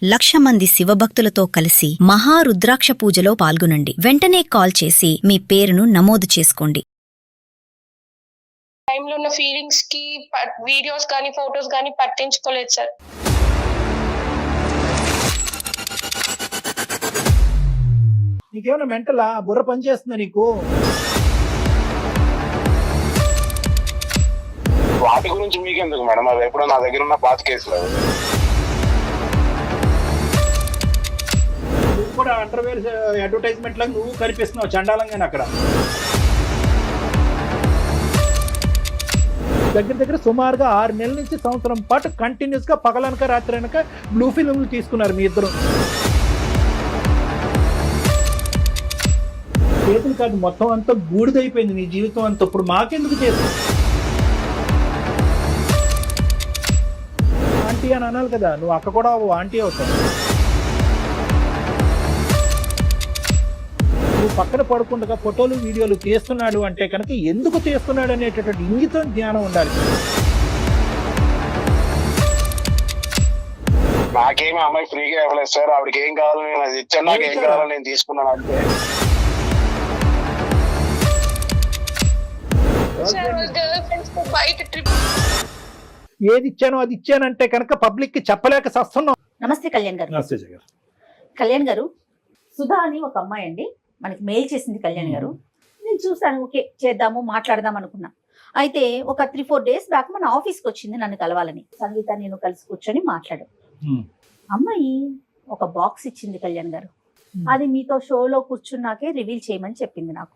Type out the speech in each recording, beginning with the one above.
1,00,000 మంది శివభక్తులతో కలిసి మహారుద్రాక్ష పూజలో పాల్గొనండి. వెంటనే కాల్ చేసి మీ పేరును నమోదు చేసుకోండి. టైంలో ఉన్న ఫీలింగ్స్ కి వీడియోస్ కానీ ఫొటోస్ కానీ పట్టించుకోలేదు సార్. నీకేమైనా మెంటలా? బుర్ర పనిచేస్తుందా నీకు? వాటి గురించి మీకెందుకు మేడం? అది ఎప్పుడో నా దగ్గర ఉన్న పాత కేసులు. నువ్వు కూడా అండర్వేర్ అడ్వర్టైజ్మెంట్ లాగా నువ్వు కనిపిస్తున్నావు చండాలంగానే అక్కడ. దగ్గర సుమారుగా 6 నెలల నుంచి సంవత్సరం పాటు కంటిన్యూస్ గా పగలనక రాత్రి అనక బ్లూ ఫిల్మ్లు తీసుకున్నారు మీ ఇద్దరు. చేతులు కాదు, మొత్తం అంతా బూడిదైపోయింది నీ జీవితం అంతా. ఇప్పుడు మాకెందుకు చేస్తావు? ఆంటీ అని అనాలి కదా, నువ్వు అక్క కూడా ఆంటీ అవుతావు. నువ్వు పక్కన పడకుండా ఫోటోలు వీడియోలు తీస్తున్నాడు అంటే కనుక ఎందుకు తీస్తున్నాడు అనేటటువంటి ఇంగితం జ్ఞానం ఉండాలి. నాకేమి అమ్మాయి ఫ్రీగా ఇవ్వలేదు సార్. ఆవిడకి ఏం కావాలో నేను అది ఇచ్చాను, నాకు ఏం కావాలో నేను తీసుకున్నాను అంతే. ఏది ఇచ్చానో అది ఇచ్చానంటే కనుక పబ్లిక్ కి చెప్పలేక సస్తున్నాం. నమస్తే కళ్యాణ్ గారు. నమస్తే జగన్. కళ్యాణ్ గారు, సుధా అని ఒక అమ్మాయి అండి మనకి మెయిల్ చేసింది కళ్యాణ్ గారు. నేను చూసాను, ఓకే చేద్దాము మాట్లాడదాం అనుకున్నా. అయితే ఒక 3-4 డేస్ బ్యాక్ మన ఆఫీస్కి వచ్చింది నన్ను కలవాలని. సంగీత నేను కలిసి కూర్చొని మాట్లాడాం. అమ్మాయి ఒక బాక్స్ ఇచ్చింది కళ్యాణ్ గారు. అది మీతో షోలో కూర్చున్నాకే రివీల్ చేయమని చెప్పింది నాకు.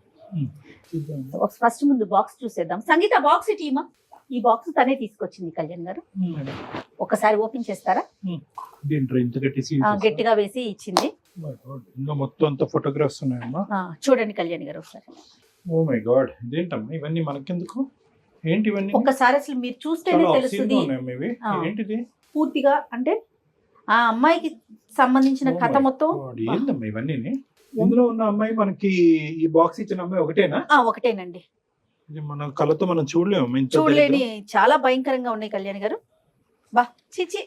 ఫస్ట్ ముందు బాక్స్ చూసేద్దాం. సంగీత బాక్స్ ఇటీమా. ఈ బాక్స్ తనే తీసుకొచ్చింది కళ్యాణ్ గారు. ఒకసారి ఓపెన్ చేస్తారా? గట్టిగా వేసి ఇచ్చింది. మొత్తం అంతా ఫోటోగ్రాఫ్స్ ఉన్నాయమ్మా. చూడండి కళ్యాణ్ గారు ఒకసారి. ఓ మై గాడ్, ఇదేంటమ్మా ఇవన్నీ మనకెందుకు? ఏంటి ఇవన్నీ? ఒకసారి అసలు మీరు చూస్తేనే తెలుస్తుంది ఏంటిది పూర్తిగా. అంటే ఆ అమ్మాయికి సంబంధించిన కథ మొత్తం. ఏంటమ్మా ఇవన్నీ? ఇందులో ఉన్న అమ్మాయి మనకి ఈ బాక్స్ ఇచ్చిన అమ్మాయి ఒకటేనా? ఒకటేనండి. మన కళ్ళతో మనం చూడలేము. చూడలేని చాలా భయంకరంగా ఉన్నాయి కళ్యాణ్ గారు. బా చిచి.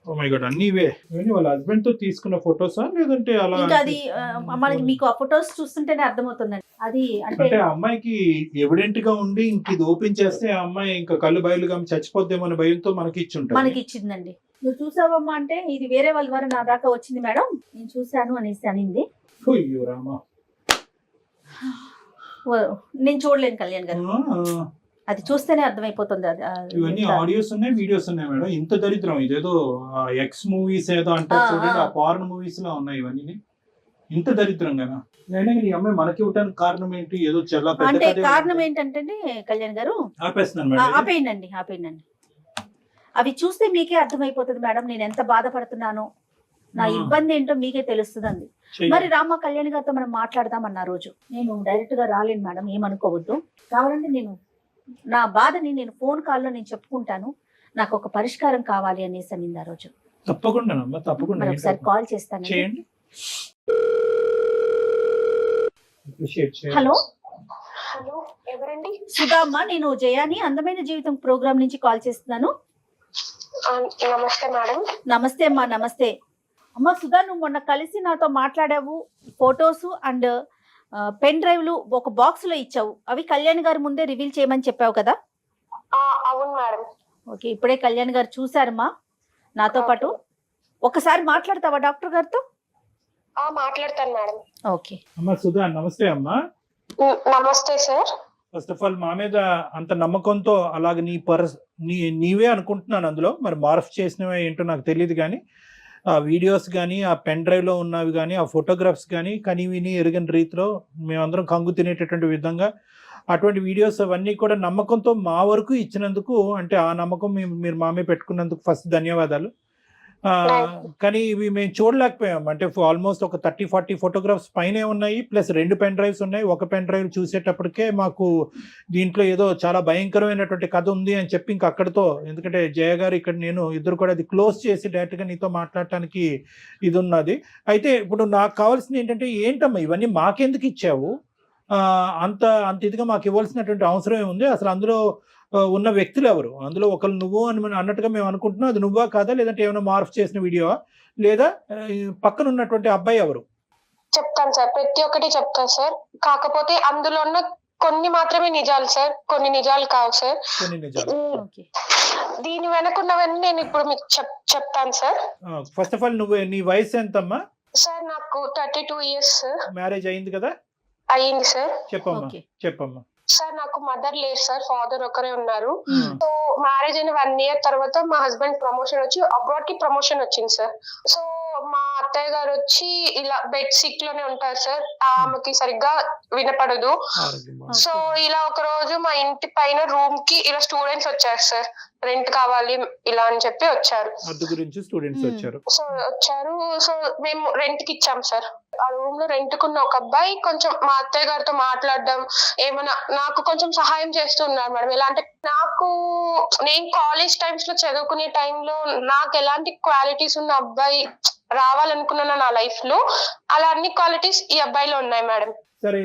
ఓ మై గాడ్, అన్ని ఇవే. వాళ్ళ హస్బెండ్ తో తీసుకున్న ఫోటోసా లేదంటే అలా? ఇంకా అది మనకి మీకు ఆ ఫోటోస్ చూస్తుంటేనే అర్థమవుతుందండి. అది అంటే అమ్మాయికి ఎవిడెంట్ గా ఉండి ఇంక ఇది ఓపెన్ చేస్తే ఆ అమ్మాయి ఇంకా కళ్ళు బయలుగా చచ్చిపోద్దేమో అనే భయంతో మనకి ఇచ్చిందండి. నువ్వు చూసావమ్మా అంటే ఇది వేరే వాళ్ళ ద్వారా నా దాకా వచ్చింది మేడం, నేను చూశాను అనేసి అనింది. నేను చూడలేను కళ్యాణ్ గారు, అది చూస్తేనే అర్థమైపోతుంది. ఇవన్నీ ఆడియోస్ ఉన్నాయి, వీడియోస్ ఉన్నాయి మేడం. ఇంత దరిద్రం ఇదేదో ఎక్స్ మూవీస్ ఏదో అంటారు చూడండి, ఆ పార్న్ మూవీస్ లా ఉన్నాయి ఇవన్నీ. ఇంత దరిద్రంగా ఈ అమ్మాయి మనకి ఇవ్వడానికి కారణం ఏంటి? ఏదో చాలా అంటే కారణం ఏంటంటే కళ్యాణ్ గారు ఆపేయండి. అవి చూస్తే మీకే అర్థమైపోతుంది మేడం నేను ఎంత బాధపడుతున్నానో, నా ఇబ్బంది ఏంటో మీకే తెలుస్తుంది. మరి రామ కళ్యాణ్ గారితో మనం మాట్లాడదామన్న రోజు నేను డైరెక్ట్ గా రాలేను మేడం, ఏమనుకోవద్దు. కావాలంటే నేను నా బాధని నేను ఫోన్ కాల్లో నేను చెప్పుకుంటాను, నాకు ఒక పరిష్కారం కావాలి అనేసి అనింది ఆ రోజు. తప్పకుండా ఒకసారి కాల్ చేస్తాను. హలో ఎవరండి? సుధా అమ్మ, నేను జయాని అందమైన జీవితం ప్రోగ్రామ్ నుంచి కాల్ చేస్తున్నాను. నమస్తే మేడం. నమస్తే అమ్మా. నమస్తే అమ్మ. సుధా, నువ్వు మొన్న కలిసి నాతో మాట్లాడావు, ఫొటోస్ అండ్ పెన్ డ్రైవ్లు ఒక బాక్స్ లో ఇచ్చావు. అవి కళ్యాణ్ గారి ముందే రివీల్ చేయమని చెప్పావు కదా? అవును మేడం. ఓకే, ఇప్పుడే కళ్యాణ్ గారు చూసారమ్మా నాతో పాటు. ఒకసారి మాట్లాడతావా డాక్టర్ గారితో? మాట్లాడతాను మేడం. ఓకే అమ్మా. సుధా నమస్తే అమ్మా. నమస్తే సార్. ఫస్ట్ ఆఫ్ ఆల్ మా మీద అంత నమ్మకంతో అలాగే నీవే అనుకుంటున్నాను. అందులో మరి మార్ఫ్ చేసినవే ఏంటో నాకు తెలియదు, కానీ ఆ వీడియోస్ కానీ ఆ పెన్ డ్రైవ్లో ఉన్నవి కానీ ఆ ఫోటోగ్రాఫ్స్ కానీ విని ఎరుగని రీతిలో మేమందరం కంగు తినేటటువంటి విధంగా అటువంటి వీడియోస్ అవన్నీ కూడా నమ్మకంతో మా వరకు ఇచ్చినందుకు, అంటే ఆ నమ్మకం మీరు మా మీద పెట్టుకున్నందుకు ఫస్ట్ ధన్యవాదాలు. కానీ ఇవి మేము చూడలేకపోయాం. అంటే ఆల్మోస్ట్ ఒక 30-40 ఫోటోగ్రాఫ్స్ పైనే ఉన్నాయి, ప్లస్ 2 పెన్ డ్రైవ్స్ ఉన్నాయి. ఒక పెన్ డ్రైవ్ చూసేటప్పటికే మాకు దీంట్లో ఏదో చాలా భయంకరమైనటువంటి కథ ఉంది అని చెప్పి ఇంక అక్కడితో, ఎందుకంటే జయ గారు ఇక్కడ నేను ఇద్దరు కూడా అది క్లోజ్ చేసి డైరెక్ట్గా నీతో మాట్లాడటానికి ఇది ఉన్నది. అయితే ఇప్పుడు నాకు కావాల్సింది ఏంటమ్మా ఇవన్నీ మాకెందుకు ఇచ్చావు? అంత ఇదిగా మాకు ఇవ్వాల్సినటువంటి అవసరం ఏముంది అసలు? అందులో ఉన్న వ్యక్తులు ఎవరు? అందులో ఒకరు నువ్వు అని అన్నట్టుగా మేము అనుకుంటున్నాం. అది నువ్వా కాదా, లేదంటే ఏమైనా మార్పు చేసిన వీడియోవా, లేదా పక్కన ఉన్నటువంటి అబ్బాయి ఎవరు? చెప్తాను సార్, ప్రతి ఒక్కటి చెప్తాను సార్. కాకపోతే అందులో ఉన్న కొన్ని మాత్రమే నిజాలు సార్, కొన్ని నిజాలు కావు సార్. కొన్ని నిజాలు. ఓకే. దీని వెనకున్నవన్నీ నేను ఇప్పుడు మీకు చెప్తాను సార్. ఫస్ట్ ఆఫ్ ఆల్ నీ వయసు ఎంతమ్మా? సార్ నాకు 32 ఇయర్స్ మ్యారేజ్ అయింది కదా? అయ్యింది సార్. చెప్పమ్మా. ఓకే. చెప్పమ్మా. సార్ నాకు మదర్ లేరు సార్, ఫాదర్ ఒకరే ఉన్నారు. సో మ్యారేజ్ అయిన 1 year తర్వాత మా హస్బెండ్ ప్రమోషన్ వచ్చి అబ్రాడ్ కి ప్రమోషన్ వచ్చింది సార్. సో మా అత్తయ్య గారు వచ్చి ఇలా బెడ్ సిక్ లోనే ఉంటారు సార్, ఆమెకి సరిగ్గా వినపడదు. సో ఇలా ఒక రోజు మా ఇంటి పైన రూమ్ కి ఇలా స్టూడెంట్స్ వచ్చారు సార్, రెంట్ కావాలి ఇలా అని చెప్పి వచ్చారు. అద్దె గురించి స్టూడెంట్స్ వచ్చారు. సో వచ్చారు. సో మేము రెంట్ కి ఇచ్చాం సార్. ఆ రూమ్ లో రెంట్ కున్న ఒక అబ్బాయి కొంచెం మా అత్తయ్య గారితో మాట్లాడడం, ఏమైనా నాకు కొంచెం సహాయం చేస్తున్నారు మేడం. ఎలా అంటే నేను కాలేజ్ టైమ్స్ లో చదువుకునే టైంలో నాకు ఎలాంటి క్వాలిటీస్ ఉన్న అబ్బాయి రావాలనుకున్నాను నా లైఫ్ లో, అలా అన్ని క్వాలిటీస్ ఈ అబ్బాయిలో ఉన్నాయి మేడం. సరే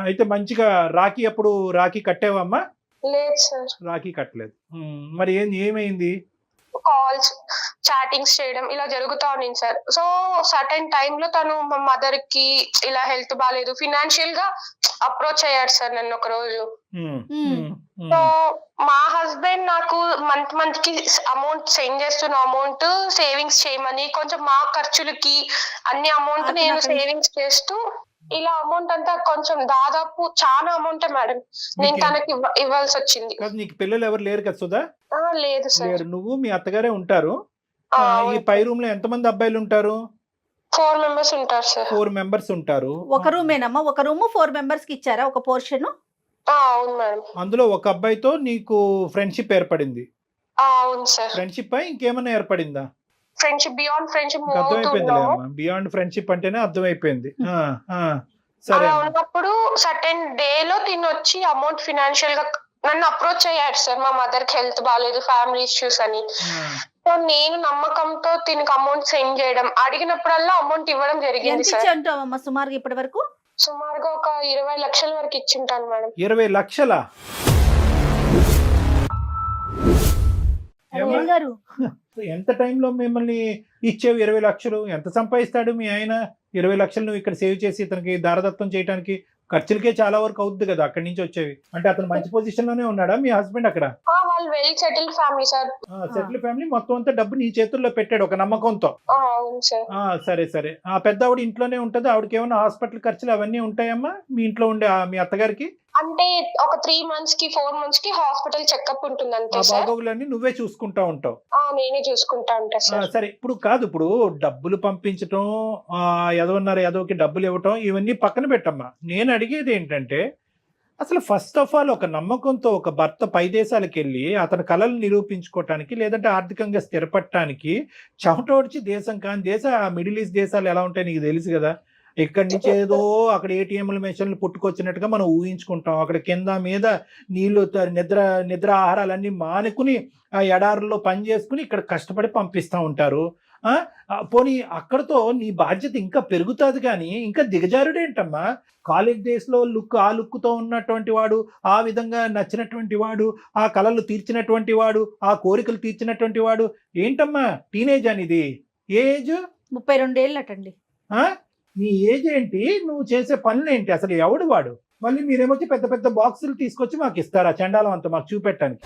అయితే మంచిగా రాఖీ కట్టావమ్మా? లేదు సార్, రాఖీ కట్టలేదు. మరి ఏమైంది? కాల్స్ చాటింగ్స్ చేయడం ఇలా జరుగుతా ఉంది సార్. సో సర్టెన్ టైమ్ లో తను మా మదర్ కి ఇలా హెల్త్ బాగాలేదు, ఫినాన్షియల్ గా అప్రోచ్ అయ్యాడు సార్ నన్ను ఒక రోజు. సో మా హస్బెండ్ నాకు మంత్ కి అమౌంట్ సెండ్ చేస్తున్న అమౌంట్ సేవింగ్స్ చేయమని, కొంచెం మా ఖర్చులకి అన్ని అమౌంట్ నేను సేవింగ్స్ చేస్తూ ఇలా అమౌంట్ అంతా కొంచెం దాదాపు చాలా అమౌంట్ మేడం నేను తనకి ఇవ్వాల్సి వచ్చింది. నీకు పిల్లలు ఎవరు లేరు కదా సుధా? లేదు సార్. నువ్వు మీ అత్తగారే ఉంటారు. ఈ పై రూమ్ లో ఎంతమంది అబ్బాయిలు ఉంటారు? 4 members ఉంటారు సార్. 4 members ఉంటారు. ఒక రూమేనమ్మా? ఒక రూమ్ 4 members కి ఇచ్చారా ఒక పోర్షన్? అవును మేడం. అందులో ఒక అబ్బాయితో నీకు ఫ్రెండ్షిప్ ఏర్పడింది? అవును సార్. ఫ్రెండ్షిప్ పై ఇంకేమైనా ఏర్పడిందా? Friendship beyond friendship beyond friendship అంటేనే అర్థమైపోయింది. సరే. ఉన్నప్పుడు సర్టెన్ డే లో తినొచ్చి అమౌంట్ ఫినాన్షియల్ గా నన్ను అప్రోచ్ అయ్యాడు సార్. మా మదర్ కి హెల్త్ బాగాలేదు, ఫ్యామిలీ ఇష్యూస్ అని. సో నేను నమ్మకంతో దీనికి అమౌంట్ సెండ్ చేయడం, అడిగినప్పుడల్లా అమౌంట్ ఇవ్వడం జరిగింది సార్. అంటావమ్మా సుమారుగా ఇప్పటి వరకు? సుమారుగా ఒక 20 లక్షల వరకు ఇచ్చింటాను మేడం. 20 లక్షలా? ఎంత టైంలో మిమ్మల్ని ఇచ్చేవి 20 లక్షలు? ఎంత సంపాదిస్తాడు మీ ఆయన? 20 లక్షలు నువ్వు ఇక్కడ సేవ్ చేసి ఇతనికి దారదత్తం చేయడానికి ఖర్చులకే చాలా వరకు అవుద్ది కదా అక్కడి నుంచి వచ్చేవి. అంటే అతను మంచి పొజిషన్ లోనే ఉన్నాడా మీ హస్బెండ్ అక్కడ? వాళ్ళు well settle family sir. Settle family. మొత్తం అంతా డబ్బు నీ చేతుల్లో పెట్టాడు ఒక నమ్మకంతో. సరే సరే. ఆ పెద్ద ఆవిడ ఇంట్లోనే ఉంటది. ఆవిడకి ఏమైనా హాస్పిటల్ ఖర్చులు అవన్నీ ఉంటాయమ్మా మీ ఇంట్లో ఉండే మీ అత్తగారికి? అంటే ఒక 3 months కి 4 months కి హాస్పిటల్ చెకప్ ఉంటుంది అంతే సార్. బాగోగులన్నీ నువ్వే చూసుకుంటా ఉంటావు? నేనే చూసుకుంటా ఉంటా సార్. సరే. ఇప్పుడు డబ్బులు పంపించటం, ఎదోకి డబ్బులు ఇవ్వటం ఇవన్నీ పక్కన పెట్టమ్మా. నేను అడిగేది ఏంటంటే, అసలు ఫస్ట్ ఆఫ్ ఆల్ ఒక నమ్మకంతో ఒక భర్త పై దేశాలకు వెళ్ళి అతని కళలు నిరూపించుకోవటానికి, లేదంటే ఆర్థికంగా స్థిరపడటానికి చెమటోడ్చి దేశం కాని మిడిల్ ఈస్ట్ దేశాలు ఎలా ఉంటాయి నీకు తెలుసు కదా. ఇక్కడి నుంచి ఏదో అక్కడ ఏటీఎంల మెషిన్లు పుట్టుకొచ్చినట్టుగా మనం ఊహించుకుంటాం. అక్కడ కింద మీద నీళ్లు నిద్ర ఆహారాలన్నీ మానుకుని ఆ ఎడారుల్లో పని చేసుకుని ఇక్కడ కష్టపడి పంపిస్తూ ఉంటారు. పోనీ అక్కడతో నీ బాధ్యత ఇంకా పెరుగుతుంది కానీ ఇంకా దిగజారుడేంటమ్మా? కాలేజ్ డేస్ లో ఆ లుక్తో ఉన్నటువంటి వాడు, ఆ విధంగా నచ్చినటువంటి వాడు, ఆ కళలు తీర్చినటువంటి వాడు, ఆ కోరికలు తీర్చినటువంటి వాడు ఏంటమ్మా? టీనేజ్ అనేది ఏజ్ 32 ఏళ్ళటండి. నీ ఏజ్ ఏంటి? నువ్వు చేసే పనులు ఏంటి? అసలు ఎవడు వాడు? మళ్ళీ మీరేమొచ్చి పెద్ద పెద్ద బాక్సులు తీసుకొచ్చి మాకు ఇస్తారా? చండాలం అంతా మాకు చూపెట్టడానికి.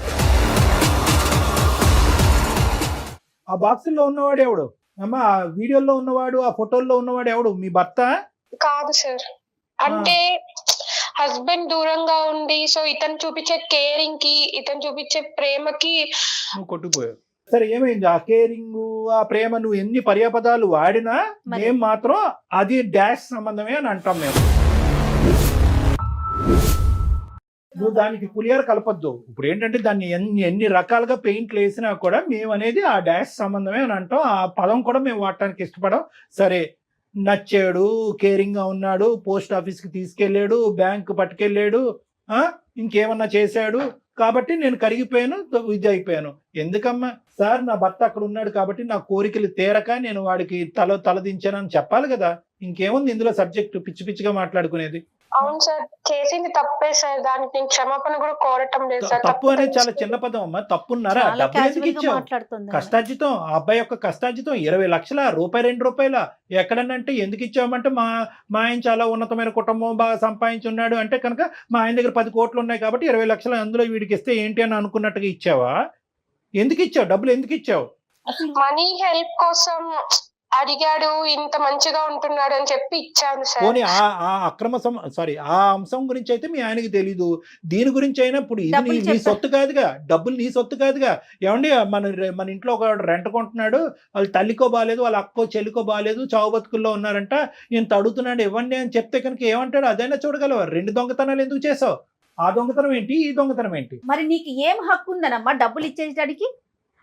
ఆ బాక్సుల్లో ఉన్నవాడు ఎవడు అమ్మా? ఆ వీడియోలో ఉన్నవాడు, ఆ ఫోటోల్లో ఉన్నవాడు ఎవడు? మీ భర్త కాదు సార్. అంటే హస్బెండ్ దూరంగా ఉండి, సో ఇతను చూపించే కేరింగ్ కి, ఇతను చూపించే ప్రేమకి నువ్వు కొట్టుకుపోయావు. సరే, ఏమైంది? ఆ కేరింగ్, ఆ ప్రేమ నువ్వు ఎన్ని పర్యాపదాలు వాడినా మేము మాత్రం అది డాష్ సంబంధమే అని అంటాం మేము. నువ్వు దానికి పులియారు కలపద్దు. ఇప్పుడు ఏంటంటే దాన్ని ఎన్ని రకాలుగా పెయింట్లు వేసినా కూడా మేము అనేది ఆ డాష్ సంబంధమే అని అంటాం. ఆ పదం కూడా మేము వాడటానికి ఇష్టపడం. సరే, నచ్చాడు, కేరింగ్ గా ఉన్నాడు, పోస్ట్ ఆఫీస్కి తీసుకెళ్ళాడు, బ్యాంకు పట్టుకెళ్ళాడు, ఇంకేమన్నా చేశాడు కాబట్టి నేను కరిగిపోయాను, ఇది అయిపోయాను. ఎందుకమ్మా? సార్, నా భర్త అక్కడ ఉన్నాడు కాబట్టి నా కోరికలు తీరక నేను వాడికి తలదించానని చెప్పాలి కదా. ఇంకేముంది ఇందులో సబ్జెక్టు? పిచ్చి పిచ్చిగా మాట్లాడుకునేది. అవును సార్, చేసింది తప్పే సార్. దానికి నేను క్షమాపణ కూడా కోరటం లేదు సార్. తప్పు అనేది చాలా చిన్న పదం అమ్మా. తప్పున్నారా? చాలా డబ్బులు ఎందుకు క్యాజువల్ గా ఇచ్చావు? మాట్లాడుతుంది ఆమె. కష్టార్జితం, ఆ అబ్బాయి యొక్క కష్టార్జితం 20 లక్షల రూపాయి, 2 రూపాయల ఎక్కడనంటే ఎందుకు ఇచ్చామంటే మా ఆయన చాలా ఉన్నతమైన కుటుంబం, బాగా సంపాదించున్నాడు అంటే కనుక మా ఆయన దగ్గర 10 కోట్లు ఉన్నాయి కాబట్టి 20 లక్షలు అందులో వీడికి ఇస్తే ఏంటి అని అనుకున్నట్టుగా ఇచ్చావా? ఎందుకు ఇచ్చావు? డబ్బులు ఎందుకు ఇచ్చావు? మనీ హెల్ప్ కోసం అడిగాడు, ఇంత మంచిగా ఉంటున్నాడు అని చెప్పి ఇచ్చాను సార్. పోనీ ఆ అక్రమ ఆ అంశం గురించి అయితే మీ ఆయనకి తెలీదు. దీని గురించి అయినా ఇప్పుడు ఇది డబ్బులు నీ చెప్పా. సొత్తు కాదుగా, డబ్బులు నీ సొత్తు కాదుగా. ఏమండి మన ఇంట్లో ఒక రెంట్ కొంటున్నాడు, వాళ్ళ తల్లికో బాగాలేదు, వాళ్ళ అక్కో చెల్లికో బాగాలేదు, చావు బతుకుల్లో ఉన్నారంట, ఇంత అడుగుతున్నాడు ఇవ్వండి అని చెప్తే కనుక ఏమంటాడు? అదైనా చూడగలవా? 2 దొంగతనాలు ఎందుకు చేసావు? ఆ దొంగతనం ఏంటి, ఈ దొంగతనం ఏంటి? మరి నీకు ఏం హక్కు ఉందనమ్మా డబ్బులు ఇచ్చేయడానికి?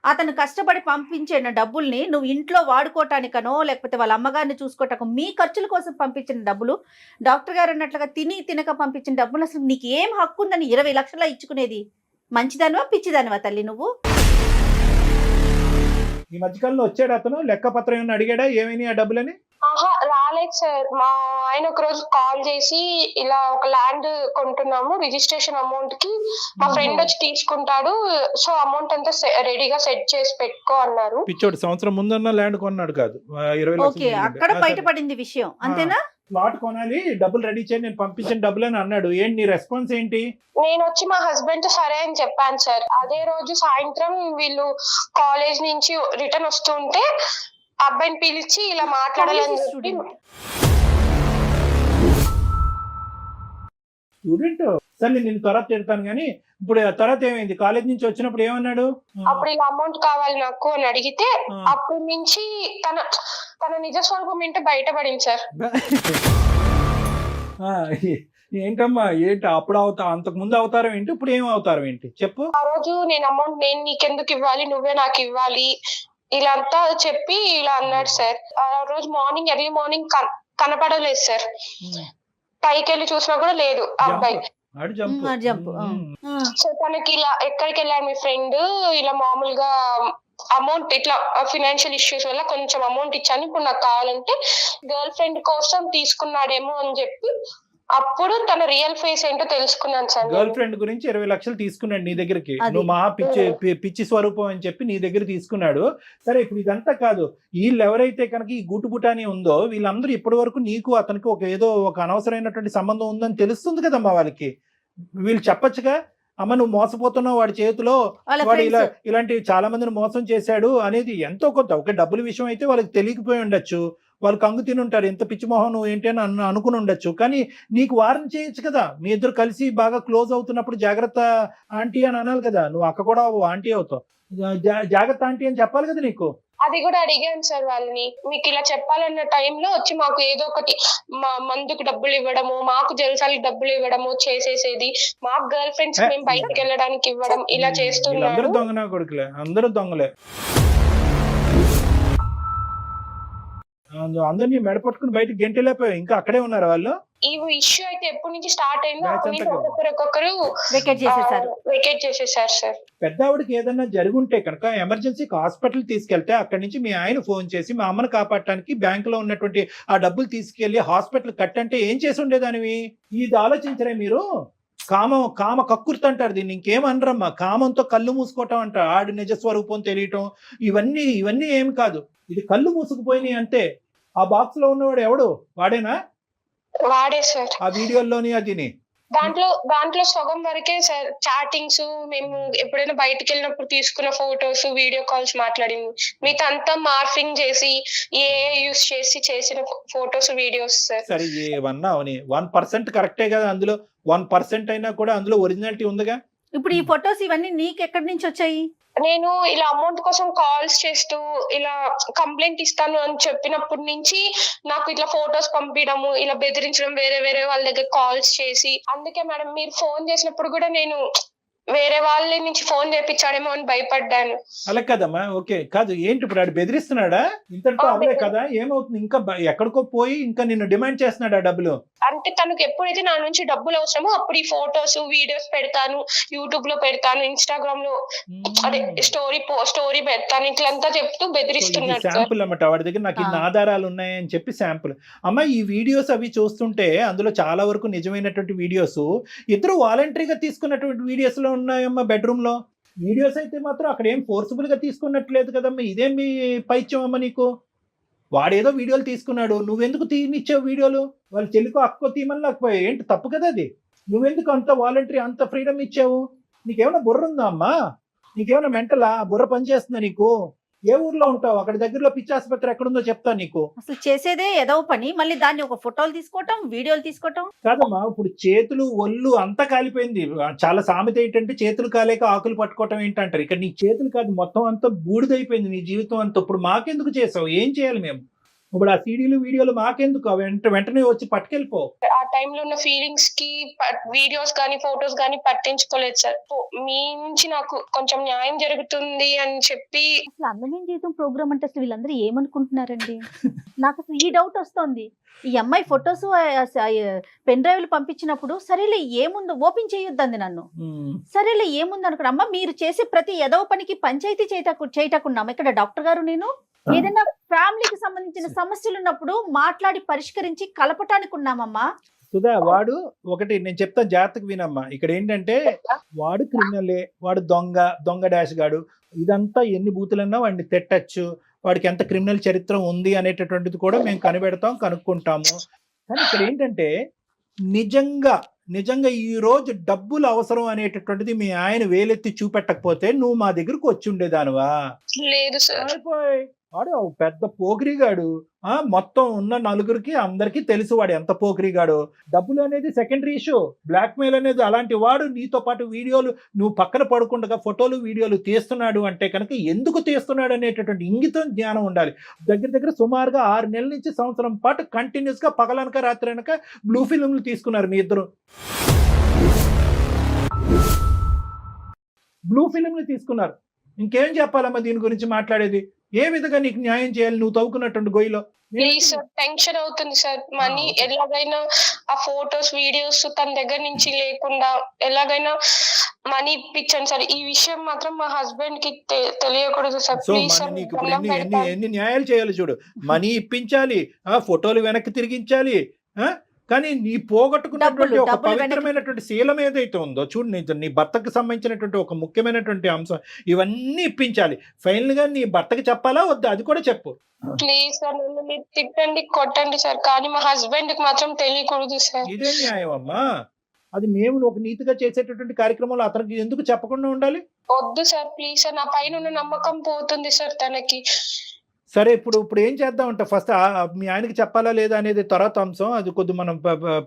అతను కష్టపడి పంపించిన డబ్బుల్ని నువ్వు ఇంట్లో వాడుకోవటానికనో లేకపోతే వాళ్ళ అమ్మగారిని చూసుకోవటానికో మీ ఖర్చుల కోసం పంపించిన డబ్బులు, డాక్టర్ గారు అన్నట్లుగా తినక పంపించిన డబ్బులు, అసలు నీకు ఏం హక్కు ఉందని 20 లక్షల ఇచ్చుకునేది? మంచిదానివా పిచ్చిదానివా తల్లి నువ్వు? ఈ మధ్యకాలంలో వచ్చాడు అతను, లెక్కపత్రం ఏమైనా అడిగాడా ఏమైనా ఆ డబ్బులని? ఆహా, రాలేదు సార్. మా ఆయన ఒక రోజు కాల్ చేసి ఇలా ఒక ల్యాండ్ కొంటున్నాము, రిజిస్ట్రేషన్ అమౌంట్ కి మా ఫ్రెండ్ వచ్చి తీసుకుంటాడు, సో అమౌంట్ అంతా రెడీగా సెట్ చేసి పెట్టుకో అన్నారు. పిచ్చోడు సంవత్సరం ముందన్న ల్యాండ్ కొన్నాడు కాదు, 20 ఓకే, అక్కడ బయటపడింది విషయం అంతేనా? ప్లాట్ కొనాలి, డబ్బులు రెడీ చేయండి, నేను పంపించిన డబ్బులు అని అన్నాడు. ఏంటి నీ రెస్పాన్స్ ఏంటి? నేను వచ్చి మా హస్బెండ్ తో సరే అని చెప్పాను సార్. అదే రోజు సాయంత్రం వీళ్ళు కాలేజ్ నుంచి రిటర్న్ వస్తుంటే అబ్బాయిని పిలిచి ఇలా మాట్లాడాలని చెప్పి, స్టూడెంట్ సరే నేను తర్వాత తిడతాను కానీ ఇప్పుడు ఆ తర్వాత ఏమైంది? కాలేజ్ నుంచి వచ్చినప్పుడు ఏమన్నాడు? అప్పుడు ఇలా అమౌంట్ కావాలి నాకు అని అడిగితే అప్పటి నుంచి తన నిజ స్వరూపం ఏంటో బయటపడింది సార్. ఏంటమ్మా ఏంటి అప్పుడు అంతకు ముందు అవతారం ఏంటి, ఇప్పుడు ఏం అవతారం ఏంటి చెప్పు? ఆ రోజు నేను అమౌంట్ నేను నీకెందుకు ఇవ్వాలి, నువ్వే నాకు ఇవ్వాలి ఇలా అంతా చెప్పి ఇలా అన్నాడు సార్. ఆ రోజు మార్నింగ్ ఎర్లీ మార్నింగ్ కనపడలేదు సార్. పైకి వెళ్ళి చూసినా కూడా లేదు ఆ అబ్బాయి. సో తనకి ఇలా ఎక్కడికి వెళ్ళాడు మీ ఫ్రెండ్, ఇలా మామూలుగా అమౌంట్ ఇట్లా ఫినాన్షియల్ ఇష్యూస్ వల్ల కొంచెం అమౌంట్ ఇచ్చాను, ఇప్పుడు నాకు కావాలంటే గర్ల్ ఫ్రెండ్ కోసం తీసుకున్నాడేమో అని చెప్పి అప్పుడు తన రియల్ ఫేస్ ఏంటో తెలుసుకున్నాను సార్. గర్ల్ ఫ్రెండ్ గురించి 20 లక్షలు తీసుకున్నాడు నీ దగ్గరికి, నువ్వు మహా పిచ్చి స్వరూపం అని చెప్పి నీ దగ్గర తీసుకున్నాడు. సరే ఇప్పుడు ఇదంతా కాదు, వీళ్ళు ఎవరైతే కనుక ఈ గుట్టుబుటాని ఉందో వీళ్ళందరూ ఇప్పటి వరకు నీకు అతనికి ఏదో ఒక అనవసరమైనటువంటి సంబంధం ఉందని తెలుస్తుంది కదమ్మా వాళ్ళకి. వీళ్ళు చెప్పచ్చుగా, అమ్మ నువ్వు మోసపోతున్నావు, వాడి చేతిలో వాడు ఇలాంటి చాలా మందిని మోసం చేశాడు అనేది ఎంతో కొంత. ఒక డబ్బుల విషయం అయితే వాళ్ళకి తెలియకపోయి ఉండొచ్చు, వాళ్ళు కంగు తిని ఉంటారు, ఎంత పిచ్చిమోహం నువ్వు ఏంటి అని అనుకుని ఉండొచ్చు, కానీ నీకు వారణ చేయొచ్చు కదా. మీ ఇద్దరు కలిసి బాగా క్లోజ్ అవుతున్నప్పుడు జాగ్రత్త ఆంటీ అని అనాలి కదా. నువ్వు అక్క కూడా ఆంటీ అవుతావు, జాగ్రత్త ఆంటీ అని చెప్పాలి కదా నీకు. అది కూడా అడిగాను సార్ వాళ్ళని, మీకు ఇలా చెప్పాలన్న టైంలో వచ్చి మాకు ఏదో ఒకటి మందుకు డబ్బులు ఇవ్వడము, మాకు జల్సాలకి డబ్బులు ఇవ్వడము చేసేసేది, మాకు గర్ల్ ఫ్రెండ్స్ మేము బయటకు వెళ్ళడానికి ఇవ్వడం ఇలా చేస్తున్నారు. అందరూ దొంగనా కొడుకులే, అందరూ దొంగలే. అందరినీ మెడపట్టుకుని బయటకు గెంటలేపోయావు, ఇంకా అక్కడే ఉన్నారు వాళ్ళు. ఈ ఇష్యూ అయితే ఎప్పటి నుంచి స్టార్ట్ అయిందో ఒక్కొక్కరు వెకేట్ చేసేసారు సార్. పెద్ద ఆవిడకి ఏదన్నా జరుగుంటే కనుక ఎమర్జెన్సీకి హాస్పిటల్ తీసుకెళ్తే అక్కడి నుంచి మీ ఆయన ఫోన్ చేసి మా అమ్మను కాపాడటానికి బ్యాంక్ లో ఉన్నటువంటి ఆ డబ్బులు తీసుకెళ్లి హాస్పిటల్ కట్టంటే ఏం చేసి ఉండేదానివి? ఇది ఆలోచించరే మీరు? కామ కక్కుర్తి అంటారు దీన్ని, ఇంకేమనరమ్మా. కామంతో కళ్ళు మూసుకోవటం అంట, ఆడి నిజ స్వరూపం తెలియటం, ఇవన్నీ ఏమి కాదు. ఇది కళ్ళు మూసుకుపోయినాయి అంతే. ఆ బాక్స్ లో ఉన్నవాడు ఎవడు? వాడేనా? వాడే సార్. ఆ వీడియోల్లోని అదిని దాంట్లో సగం వరకే సార్ చాటింగ్స్, మేము ఎప్పుడైనా బయటకు వెళ్ళినప్పుడు తీసుకున్న ఫొటోస్, వీడియో కాల్స్ మాట్లాడింది. మిగతా అంతా మార్ఫింగ్ చేసి యూస్ చేసి చేసిన ఫొటోస్, వీడియోస్ సార్. సరే ఏమన్నా అవని 1% కరెక్టే కదా, అందులో 1% అయినా కూడా అందులో ఒరిజినాలిటీ ఉందిగా. ఇప్పుడు ఈ ఫొటోస్ ఇవన్నీ నీకు ఎక్కడి నుంచి వచ్చాయి? నేను ఇలా అమౌంట్ కోసం కాల్స్ చేస్తూ ఇలా కంప్లైంట్ ఇస్తాను అని చెప్పినప్పటి నుంచి నాకు ఇట్లా ఫొటోస్ పంపించడము, ఇలా బెదిరించడం, వేరే వాళ్ళ దగ్గర కాల్స్ చేసి. అందుకే మేడం మీరు ఫోన్ చేసినప్పుడు కూడా నేను వేరే వాళ్ళ నుంచి ఫోన్ చేపించాడేమో అని భయపడ్డాను. అలా కదమ్మా, ఓకే కాదు, ఏంటి ఇప్పుడు ఆడు బెదిరిస్తున్నాడా? ఇంతటితో అవలే కదా, ఏమవుతుంది? ఇంకా ఎక్కడికో పోయి ఇంకా నిన్ను డిమాండ్ చేస్తున్నాడా డబ్బులు? అంటే తనకు ఎప్పుడైతే నా నుంచి డబ్బులు అవసరమో అప్పుడు ఈ ఫొటోస్ వీడియోస్ పెడతాను, యూట్యూబ్ లో పెడతాను, ఇన్స్టాగ్రామ్ లో అదే స్టోరీ పెడతాను, ఇట్లంతా చెప్తూ బెదిరిస్తున్నాడు సార్. శాంపుల్ అన్నమాట, వాడి దగ్గర నాకు ఇన్ని ఆధారాలు ఉన్నాయని చెప్పి శాంపుల్. అమ్మ ఈ వీడియోస్ అవి చూస్తుంటే అందులో చాలా వరకు నిజమైనటువంటి వీడియోస్, ఇద్దరు వాలంటరీగా తీసుకున్నటువంటి వీడియోస్ లో ఉన్నాయమ్మా. బెడ్రూమ్ లో వీడియోస్ అయితే మాత్రం అక్కడ ఏం ఫోర్సిబుల్ గా తీసుకున్నట్లేదు కదమ్మా. ఇదేం మీ పైత్యం అమ్మ నీకు? వాడేదో వీడియోలు తీసుకున్నాడు, నువ్వెందుకు తీనిచ్చావు వీడియోలు? వాళ్ళ చెల్లికో అక్కో తీయమని లేకపోయా ఏంటి? తప్పు కదా అది. నువ్వెందుకు అంత వాలంటరీ అంత ఫ్రీడమ్ ఇచ్చావు? నీకేమైనా బుర్ర ఉందా అమ్మా? నీకేమైనా మెంటలా? బుర్ర పనిచేస్తుందా నీకు? ఏ ఊర్లో ఉంటావు? అక్కడ దగ్గరలో పిచ్చి ఆసుపత్రి ఎక్కడుందో చెప్తా నీకు. అసలు చేసేదే ఏదో పని, మళ్ళీ దాన్ని ఒక ఫోటోలు తీసుకోవటం, వీడియోలు తీసుకోవటం. కాదమ్మా, ఇప్పుడు చేతులు ఒళ్ళు అంతా కాలిపోయింది. చాలా సామెత ఏంటంటే చేతులు కాలేక ఆకులు పట్టుకోవటం ఏంటంటారు. ఇక్కడ నీ చేతులు కాదు, మొత్తం అంతా బూడిదైపోయింది నీ జీవితం అంతా. ఇప్పుడు మాకెందుకు చేసావు? ఏం చేయాలి మేము? ఇప్పుడు ఆ సీడీలు వీడియోలు మాకెందుకు? వెంటనే వచ్చి పట్టుకెళ్ళిపో. ఆ టైంలో ఉన్న ఫీలింగ్స్ కి వీడియోస్ కానీ ఫొటోస్ కానీ పట్టించుకోలేదు సార్. మీ నుంచి నాకు కొంచెం న్యాయం జరుగుతుంది అని చెప్పి. అసలు అందమైన జీవితం ప్రోగ్రామ్ అంటే అసలు వీళ్ళందరూ ఏమనుకుంటున్నారండి? నాకు అసలు ఈ డౌట్ వస్తుంది. ఈ అమ్మాయి ఫొటోస్ పెన్ డ్రైవ్లు పంపించినప్పుడు సరేలే ఏముందో ఓపెన్ చేయొద్దంది నన్ను. సరేలే ఏముంది అనుకున్నా. అమ్మ మీరు చేసే ప్రతి ఎదవ పనికి పంచాయతీ చేయటకున్నాము ఇక్కడ డాక్టర్ గారు. నేను ఏదైనా ఫ్యామిలీకి సంబంధించిన సమస్యలు ఉన్నప్పుడు మాట్లాడి పరిష్కరించి కలపటానికి ఉన్నామమ్మా. సుధా, వాడు ఒకటి నేను చెప్తా, జాగ్రత్తగా వినమ్మా. ఇక్కడ ఏంటంటే వాడు క్రిమినలే, వాడు దొంగ డాష్ గాడు. ఇదంతా ఎన్ని బూతులన్నా వాడిని తిట్టచ్చు, వాడికి ఎంత క్రిమినల్ చరిత్ర ఉంది అనేటటువంటిది కూడా మేము కనుక్కుంటాము. కానీ ఇక్కడ ఏంటంటే నిజంగా ఈ రోజు డబ్బులు అవసరం అనేటటువంటిది మీ ఆయన వేలెత్తి చూపెట్టకపోతే నువ్వు మా దగ్గరకు వచ్చి ఉండేదానివా? లేదు సార్. వాడు పెద్ద పోకిరిగాడు. మొత్తం ఉన్న నలుగురికి అందరికీ తెలుసు వాడు ఎంత పోకిరిగాడు. డబ్బులు అనేది సెకండరీ ఇష్యూ. బ్లాక్ మెయిల్ అనేది అలాంటి వాడు నీతో పాటు వీడియోలు నువ్వు పక్కన పడుకుండగా ఫోటోలు వీడియోలు తీస్తున్నాడు అంటే కనుక ఎందుకు తీస్తున్నాడు అనేటటువంటి ఇంగితం జ్ఞానం ఉండాలి. దగ్గర సుమారుగా 6 నెలల నుంచి సంవత్సరం పాటు కంటిన్యూస్ గా పగలనక రాత్రి అనక బ్లూ ఫిల్మ్లు తీసుకున్నారు మీ ఇద్దరు. బ్లూ ఫిల్మ్లు తీసుకున్నారు. ఇంకేం చెప్పాలమ్మా దీని గురించి మాట్లాడేది? ఏ విధంగా నీకు న్యాయం చేయాలి నువ్వు తవ్వుకున్నటువంటి గొయ్యిలో? ప్లీజ్ సార్, టెన్షన్ అవుతుంది సార్. మనీ ఎలాగైనా ఆ ఫోటోస్ వీడియోస్ తన దగ్గర నుంచి లేకుండా ఎలాగైనా మనీ ఇప్పించండి సార్. ఈ విషయం మాత్రం మా హస్బెండ్ కి తెలియకూడదు సార్. Please sir. నీకు ఇప్పుడు ఎన్ని న్యాయాలు చేయాలి చూడు. మనీ ఇప్పించాలి, ఫోటోలు వెనక్కి తిరిగించాలి, కానీ నీ పోగొట్టుకున్నటువంటి ఒక పవిత్రమైనటువంటి శీలం ఏదైతే ఉందో చూడు, నీ భర్తకు సంబంధించినటువంటి ఒక ముఖ్యమైనటువంటి అంశం, ఇవన్నీ ఇప్పించాలి. ఫైనల్ గా నీ భర్తకి చెప్పాలా వద్దా అది కూడా చెప్పు. ప్లీజ్ సార్, నన్ను మీరు తిట్టండి కొట్టండి సార్, కానీ మా హస్బెండ్ కి మాత్రం తెలియకూడదు సార్. ఇదే న్యాయం అమ్మా. అది మేము ఒక నీతిగా చేసేటటువంటి కార్యక్రమంలో అతనికి ఎందుకు చెప్పకుండా ఉండాలి? వద్దు సార్, ప్లీజ్ సార్. నా పైన ఉన్న నమ్మకం పోతుంది సార్ తనకి. సరే, ఇప్పుడు ఏం చేద్దామంట? ఫస్ట్ మీ ఆయనకి చెప్పాలా లేదా అనేది తర్వాత అంశం. అది కొద్ది మనం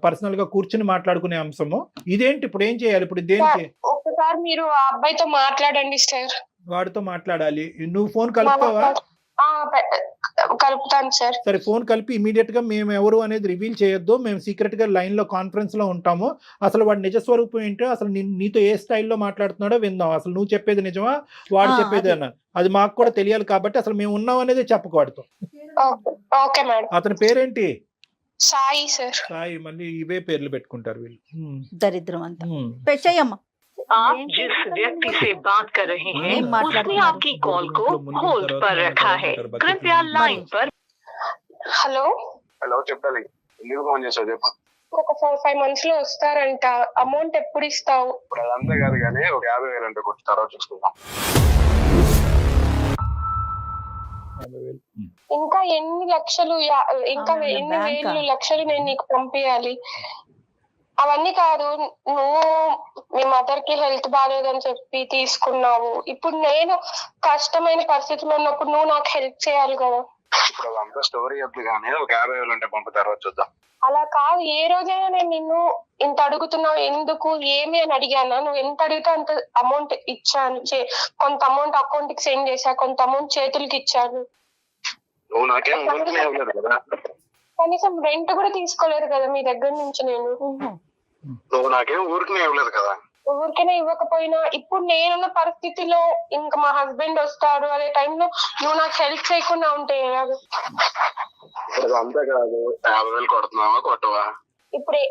పర్సనల్ గా కూర్చుని మాట్లాడుకునే అంశము. ఇదేంటి ఇప్పుడు ఏం చేయాలి? ఇప్పుడు దేనికి? ఒకసారి మీరు ఆ అబ్బాయితో మాట్లాడండి సార్. వాడితో మాట్లాడాలి. నువ్వు ఫోన్ కలుపుతావా? కలుపుతాను సార్. సరే, ఫోన్ కలిపి ఇమీడియట్ గా మేము ఎవరు అనేది రివీల్ చేయొద్దు. మేము సీక్రెట్ గా లైన్ లో కాన్ఫరెన్స్ లో ఉంటాము. అసలు వాడి నిజస్వరూపం ఏంటో, అసలు నీతో ఏ స్టైల్లో మాట్లాడుతున్నాడో విందాం. అసలు నువ్వు చెప్పేది నిజమా, వాడు చెప్పేది అన్న, అది మాకు కూడా తెలియాలి. కాబట్టి అసలు మేము ఉన్నాం అనేది చెప్పకూడదు. Okay madam. అతని పేరేంటి? సాయి సార్. సాయి. మళ్ళీ ఇవే పేర్లు పెట్టుకుంటారు వీళ్ళు. దరిద్రం అంతా. పెట్టేయమ్మా. आप जिस व्यक्ति से बात कर रहे हैं उसने आपकी कॉल को होल्ड पर रखा है, कृपया लाइन पर. హలో చెప్పాలి. ఎందుకు ఫోన్ చేసావు చెప్పు. ఒక 4-5 months లో వస్తారంట. అమౌంట్ ఎప్పుడు ఇస్తావు? ఇప్పుడు అదంతా కాదు కానీ ఒక 50,000 అంటే కొట్టి తర్వాత చూసుకుందాం. ఇంకా ఎన్ని లక్షలు, ఇంకా ఎన్ని వేలు లక్షలు నేను నీకు పంపించాలి? అవన్నీ కాదు, నువ్వు మీ మదర్ కి హెల్త్ బాగాలేదని చెప్పి తీసుకున్నావు. ఇప్పుడు నేను కష్టమైన పరిస్థితిలో ఉన్నప్పుడు నువ్వు నాకు హెల్ప్ చేయాలి కదా. ఇప్పుడు అదంతా స్టోరీ వద్దు కానీ ఒక 50,000 అంటే పంపు తర్వాత చూద్దాం. అలా కాదు, ఏ రోజైనా నేను నిన్ను ఇంత అడుగుతున్నావు ఎందుకు ఏమి అని అడిగానా? నువ్వు ఎంత అడిగితే అంత అమౌంట్ ఇచ్చాను. కొంత అమౌంట్ అకౌంట్ కి సెండ్ చేశా, కొంత అమౌంట్ చేతులకి ఇచ్చాను. నువ్వు నాకేం ఊరుకునేవ్వలేదు కదా. కనీసం రెంట్ కూడా తీసుకోలేదు కదా మీ దగ్గర నుంచి. నువ్వు నాకేం ఊరుకునే ఇవ్వలేదు కదా. ఊరికైనా ఇవ్వకపోయినా ఇప్పుడు నేనున్న పరిస్థితిలో ఇంకా మా హస్బెండ్ వస్తాడు అనే టైంలో నువ్వు నాకు హెల్ప్ చేయకుండా ఉంటే ఎలాగ? ఇప్పుడు అంతే కాదు, 50,000 కొడుతున్నావా కొట్టవా?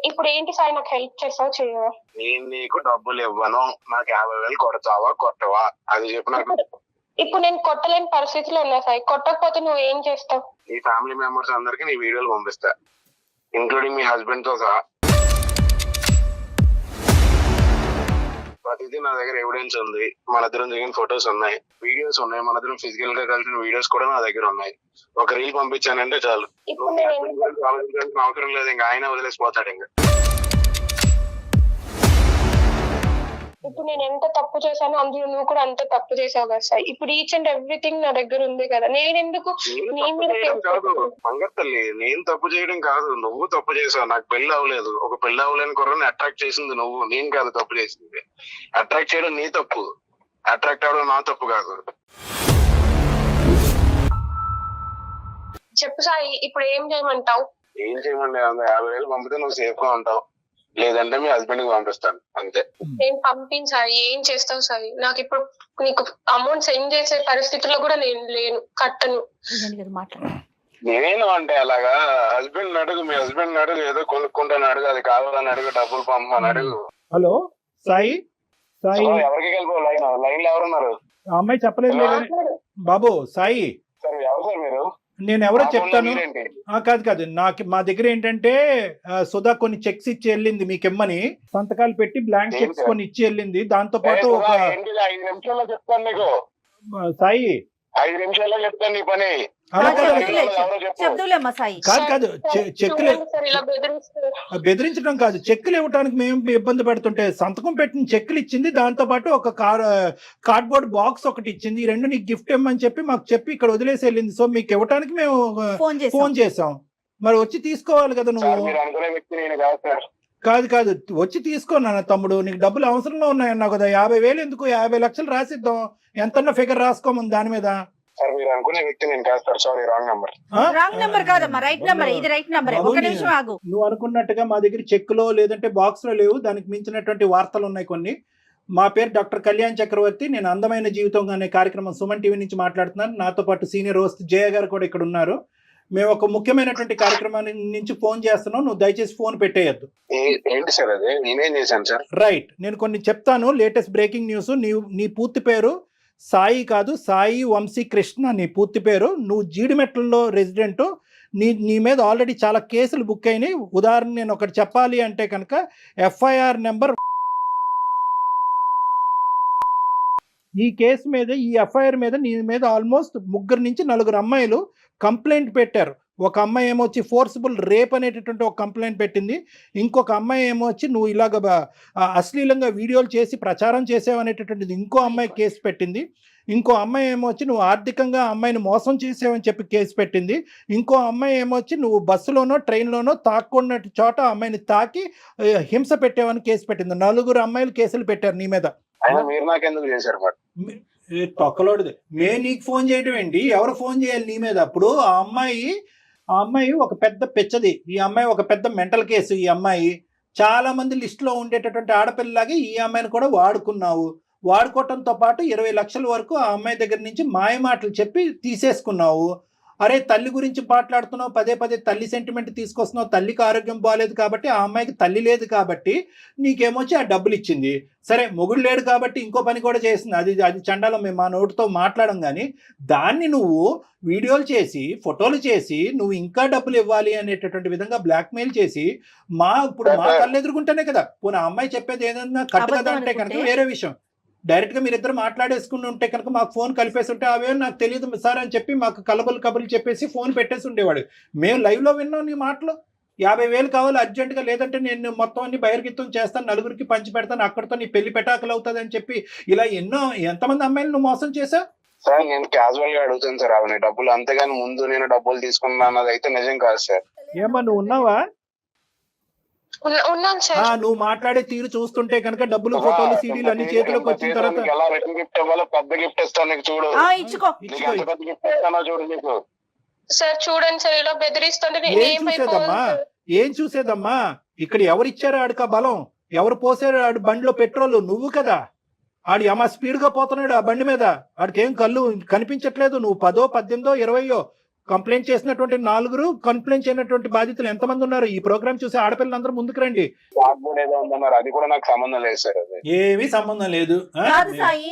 ఇప్పుడు ఏంటి సాయి, నాకు హెల్ప్ చేస్తావు చేయవా? నేను నీకు డబ్బులు ఇవ్వను, నాకు 50,000 కొడతావా కొట్టవా? అది చెప్పు నాకు. ఇప్పుడు నేను కొట్టలేని పరిస్థితిలో ఉన్నా సాయి, కొట్టకపోతే నువ్వు ఏం చేస్తావు? నీ ఫ్యామిలీ మెంబర్స్ అందరికి నీ వీడియోలు పంపిస్తా, ఇంక్లూడింగ్ మీ హస్బెండ్ తో సహా. ప్రతిదీ నా దగ్గర ఎవిడెన్స్ ఉంది. మన ఇద్దరం దిగిన ఫొటోస్ ఉన్నాయి, వీడియోస్ ఉన్నాయి, మన ఇద్దరం ఫిజికల్ గా కలిసిన వీడియోస్ కూడా నా దగ్గర ఉన్నాయి. ఒక రీల్ పంపించానంటే చాలు, ఇప్పుడు నేను ఆలోచించాల్సిన అవసరం లేదు, ఇంకా ఆయన వదిలేసిపోతాడు. ఇంకా ఇప్పుడు నేను ఎంత తప్పు చేశానో అందులో నువ్వు కూడా అంత తప్పు చేసావు కదా సాయి. ఇప్పుడు ఈచ్ అండ్ ఎవ్రీథింగ్ నా దగ్గర ఉంది కదా, నేను ఎందుకు నీ మీద కాదు బంగారు తల్లి, నేను తప్పు చేయడం కాదు, నువ్వు తప్పు చేసావు. నాకు పెళ్లి అవ్వలేదు, ఒక పెళ్లి అవ్వలేని కుర్రని అట్రాక్ట్ చేసింది నువ్వు, నేను కాదు తప్పు చేసింది. అట్రాక్ట్ చేయడం నీ తప్పు, అట్రాక్ట్ అవ్వడం నా తప్పు కాదు. చెప్పు సాయి, ఇప్పుడు ఏం చేయమంటావు? ఏం చేయమండి, 50,000 పంపితే నువ్వు సేఫ్ గా ఉంటావు, లేదంటే మీ హస్బెండ్ కి పంపిస్తాను అంతే. నేను పంపించాయి, ఏం చేస్తావు సాయి? నాకు ఇప్పుడు నీకు అమౌంట్ సెండ్ చేసే పరిస్థితిలో కూడా నేను లేను, కట్టను. నేను అంటే అలాగా హస్బెండ్ అడుగు, మీ హస్బెండ్ అడుగు, ఏదో కొనుక్కుంటాను అడుగు, అది కావాలని అడుగు, డబ్బులు పంపమని అడుగు. హలో సాయి, సాయి ఎవరికి వెళ్ళిపో, లైన్ లో ఎవరున్నారు? ఆ అమ్మాయి చెప్పలేదు బాబు. సాయి సార్ ఎవరు సార్ మీరు? నేను ఎవరో చెప్తాను. కాదు నాకు మా దగ్గర ఏంటంటే సుధా కొన్ని చెక్స్ ఇచ్చి వెళ్ళింది మీకెమ్మని, సంతకాలు పెట్టి బ్లాంక్ చెక్స్ కొన్ని ఇచ్చి వెళ్ళింది. దాంతో పాటు ఒక 5 నిమిషాల్లో చెప్తాను నీకు సాయి, 5 నిమిషాల్లో చెప్తాను నీ పని. కాదు చెక్కులు బెదిరించడం కాదు, చెక్కులు ఇవ్వడానికి మేము ఇబ్బంది పెడుతుంటే సంతకం పెట్టిన చెక్కులు ఇచ్చింది, దాంతో పాటు ఒక కార్డ్బోర్డ్ బాక్స్ ఒకటి ఇచ్చింది. ఈ రెండు నీకు గిఫ్ట్ ఇవ్వమని చెప్పి మాకు చెప్పి ఇక్కడ వదిలేసి వెళ్ళింది. సో మీకు ఇవ్వడానికి మేము ఫోన్ చేసాం, మరి వచ్చి తీసుకోవాలి కదా నువ్వు. కాదు వచ్చి తీసుకోనా తమ్ముడు, నీకు డబ్బులు అవసరంలో ఉన్నాయన్నావు కదా. 50,000 ఎందుకు, 50 లక్షలు రాసిద్దాం, ఎంతన్నా ఫిగర్ రాసుకోమని దాని మీద. సార్ మీరు అనుకునే వ్యక్తి నేను కాదు sir, sorry wrong number. Wrong number కాదమ్మా, రైట్ నెంబర్, ఇది రైట్ నెంబర్. ఒక నిమిషం ఆగు. నువ్వు అనుకున్నట్టుగా మా దగ్గర చెక్కులో లేదంటే బాక్స్ లో లేవు, దానికి మించినటువంటి వార్తలు ఉన్నాయి కొన్ని. మా పేరు డాక్టర్ కళ్యాణ్ చక్రవర్తి, నేను అందమైన జీవితం అనే కార్యక్రమం సుమన్ టీవీ నుంచి మాట్లాడుతున్నాను. నాతో పాటు సీనియర్ హోస్ట్ జయ గారు కూడా ఇక్కడ ఉన్నారు. మేము ఒక ముఖ్యమైనటువంటి కార్యక్రమాన్ని నుంచి ఫోన్ చేస్తున్నాం, నువ్వు దయచేసి ఫోన్ పెట్టేయద్దు. ఏంటి సార్ అది, నేనేం చేశాను సార్? రైట్, నేను కొన్ని చెప్తాను. Latest breaking news. నీ పూర్తి పేరు సాయి కాదు, సాయి వంశీ కృష్ణ నీ పూర్తి పేరు. నువ్వు జీడిమెట్లలో రెసిడెంట్. నీ మీద ఆల్రెడీ చాలా కేసులు బుక్ అయినాయి. ఉదాహరణ నేను ఒకటి చెప్పాలి అంటే కనుక FIR నెంబర్, ఈ కేసు మీద, ఈ FIR మీద నీ మీద ఆల్మోస్ట్ 3 నుంచి 4 అమ్మాయిలు కంప్లైంట్ పెట్టారు. ఒక అమ్మాయి ఏమో వచ్చి ఫోర్సిబుల్ రేప్ అనేటటువంటి ఒక కంప్లైంట్ పెట్టింది. ఇంకొక అమ్మాయి ఏమో వచ్చి నువ్వు ఇలాగ అశ్లీలంగా వీడియోలు చేసి ప్రచారం చేసావనేటటువంటిది ఇంకో అమ్మాయి కేసు పెట్టింది. ఇంకో అమ్మాయి ఏమో వచ్చి నువ్వు ఆర్థికంగా అమ్మాయిని మోసం చేసావని చెప్పి కేసు పెట్టింది. ఇంకో అమ్మాయి ఏమో వచ్చి నువ్వు బస్సులోనో ట్రైన్లోనో తాక్కున్న చోట అమ్మాయిని తాకి హింస పెట్టావని కేసు పెట్టింది. 4 అమ్మాయిలు కేసులు పెట్టారు నీ మీద. మీరు నాకెందుకు చేశారు? తొక్కలోడిది నీకు ఫోన్ చేయడం ఏంటి, ఎవరు ఫోన్ చేయాలి నీ మీద? అప్పుడు ఆ అమ్మాయి ఒక పెద్ద పిచ్చది, ఈ అమ్మాయి ఒక పెద్ద మెంటల్ కేసు. ఈ అమ్మాయి చాలా మంది లిస్టులో ఉండేటటువంటి ఆడపిల్లలాగే ఈ అమ్మాయిని కూడా వాడుకున్నావు. వాడుకోవటంతో పాటు 20 లక్షల వరకు ఆ అమ్మాయి దగ్గర నుంచి మాయ మాటలు చెప్పి తీసేసుకున్నావు. అరే తల్లి గురించి మాట్లాడుతున్నావు, పదే తల్లి సెంటిమెంట్ తీసుకొస్తున్నావు. తల్లికి ఆరోగ్యం బాగాలేదు కాబట్టి, ఆ అమ్మాయికి తల్లి లేదు కాబట్టి నీకేమొచ్చి ఆ డబ్బులు ఇచ్చింది. సరే మొగుడు లేడు కాబట్టి ఇంకో పని కూడా చేసింది, అది చండాలం, మేము మా నోటితో మాట్లాడం. కానీ దాన్ని నువ్వు వీడియోలు చేసి ఫోటోలు చేసి నువ్వు ఇంకా డబ్బులు ఇవ్వాలి అనేటటువంటి విధంగా బ్లాక్మెయిల్ చేసి ఇప్పుడు మా కళ్ళు ఎదుర్కొంటేనే కదా. పోనీ ఆ అమ్మాయి చెప్పేది ఏదన్నా కట్టు కదా అంటే కనుక వేరే విషయం. డైరెక్ట్ గా మీరిద్దరు మాట్లాడేసుకుని ఉంటే కనుక మాకు ఫోన్ కలిపేసి ఉంటే అవే నాకు తెలియదు సార్ అని చెప్పి మాకు కబుర్లు చెప్పేసి ఫోన్ పెట్టేసి ఉండేవాడు. మేము లైవ్ లో విన్నాం నీ మాటలు. 50,000 కావాలి అర్జెంటుగా, లేదంటే నేను మొత్తం అన్ని బహిర్గతం చేస్తాను, 4గురికి పంచి పెడతాను, అక్కడితో నీ పెళ్లి పెటాకులు అవుతుంది అని చెప్పి ఇలా ఎంతమంది అమ్మాయిలు నువ్వు మోసం చేసావు? సార్ నేను క్యాజువల్ గా అడుగుతాను సార్ అవన్నీ డబ్బులు, అంతేగాని ముందు నేను డబ్బులు తీసుకున్నా అన్నది అయితే నిజం కాదు సార్. ఏమా నువ్వు ఉన్నావా? ఉన్నాను సార్. నువ్వు మాట్లాడే తీరు చూస్తుంటే కనుక డబ్బులు ఫోటోలు సీడీలు అన్ని చేతిలోకి వచ్చిన తర్వాత ఎలా రిటర్న్ గిఫ్ట్ ఇవ్వాలో పెద్ద గిఫ్ట్ ఇస్తాను నీకు, చూడు. పెద్ద గిఫ్ట్ ఇస్తానో చూడు నీకు. సార్ చూడండి సార్, ఇలా బెదిరిస్తుంటే ఏం చూసేదమ్మా ఇక్కడ ఎవరిచ్చారో ఆడిక బలం? ఎవరు పోసాడు ఆడు బండిలో పెట్రోల్? నువ్వు కదా. ఆడు యమ స్పీడ్ గా పోతున్నాడు ఆ బండి మీద, ఆడికి ఏం కళ్ళు కనిపించట్లేదు. నువ్వు 10, 18, 20 కంప్లైంట్ చేసినటువంటి 4 కంప్లైంట్ చేయనటువంటి బాధితులు ఎంతమంది ఉన్నారు? ఈ ప్రోగ్రామ్ చూసి ఆడపిల్లలందరూ ముందుకు రండి. ఏదో ఉందన్నారు, అది కూడా నాకు సంబంధం లేదు సార్. అది ఏమీ సంబంధం లేదు. కాదు సాయి,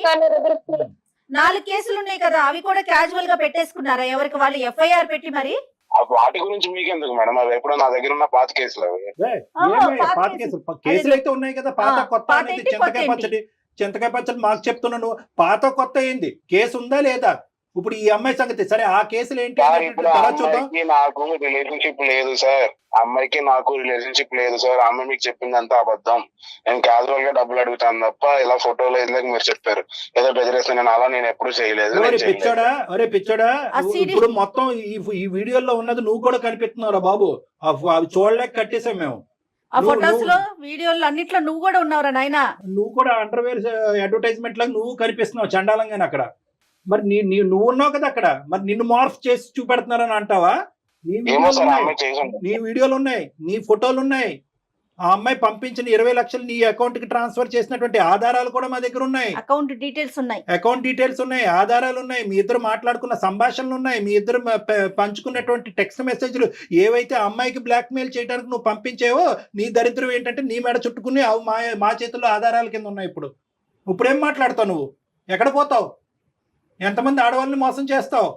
4 కేసులు ఉన్నాయి కదా, అవి కూడా క్యాజువల్ గా పెట్టేసుకున్నారా? ఎవరికి వాళ్ళు ఎఫ్ఐఆర్ పెట్టి మరి? వాటి గురించి మీకెందుకు మేడం? అవి ఎప్పుడో నా దగ్గర ఉన్న పాత కేసులు అవి. పాత కేసులు అయితే ఉన్నాయి కదా. పాత కొత్త అనేది చింతకాయ పచ్చడి మాకు చెప్తున్నాను. పాత కొత్త ఏంది? కేసు ఉందా లేదా? ఇప్పుడు ఈ అమ్మాయి సంగతి సరే, ఆ కేసులు ఏంటి అమ్మాయికి నాకు రిలేషన్షిప్ లేదు సార్. అమ్మాయికి నాకు రిలేషన్షిప్ లేదు సార్. అమ్మాయి మీకు చెప్పిందంతా అబద్ధం. నేను క్యాజువల్ గా డబ్బులు అడుగుతాను తప్ప ఇలా ఫోటోలు ఇందాక మీరు చెప్పారు ఏదో బెదిరేస్తాను, నేను అలా నేను ఎప్పుడు చేయలేదు. పిచ్చోడా ఇప్పుడు మొత్తం ఈ వీడియోలో ఉన్నది నువ్వు కూడా కనిపిస్తున్నావురా బాబు. అవి చూడలేక కట్టేసాం మేము. ఆ ఫొటోస్ లో వీడియోలు అన్నిట్లో నువ్వు కూడా ఉన్నావురా నాయనా. నువ్వు కూడా అండర్వేర్ అడ్వర్టైజ్మెంట్ లాగా నువ్వు కనిపిస్తున్నావు చండాలంగానే అక్కడ. మరి నువ్వు ఉన్నావు కదా అక్కడ, మరి నిన్ను మార్ఫ్ చేసి చూపెడుతున్నారని అంటావా? నీ వీడియోలు ఉన్నాయి, నీ ఫోటోలు ఉన్నాయి. ఆ అమ్మాయి పంపించిన 20 లక్షలు నీ అకౌంట్ కి ట్రాన్స్ఫర్ చేసినటువంటి ఆధారాలు కూడా మా దగ్గర ఉన్నాయి. అకౌంట్ డీటెయిల్స్ ఉన్నాయి, ఆధారాలు ఉన్నాయి. మీ ఇద్దరు మాట్లాడుకున్న సంభాషణలు ఉన్నాయి. మీ ఇద్దరు పంచుకున్నటువంటి టెక్స్ట్ మెసేజ్లు ఏవైతే అమ్మాయికి బ్లాక్ మెయిల్ చేయడానికి నువ్వు పంపించేవో, నీ దరిద్రం ఏంటంటే నీ మెడ చుట్టుకుని అవి మా చేతుల్లో ఆధారాల కింద ఉన్నాయి. ఇప్పుడేం మాట్లాడతావు నువ్వు? ఎక్కడ పోతావు? ఎంతమంది ఆడవాళ్ళని మోసం చేస్తావు?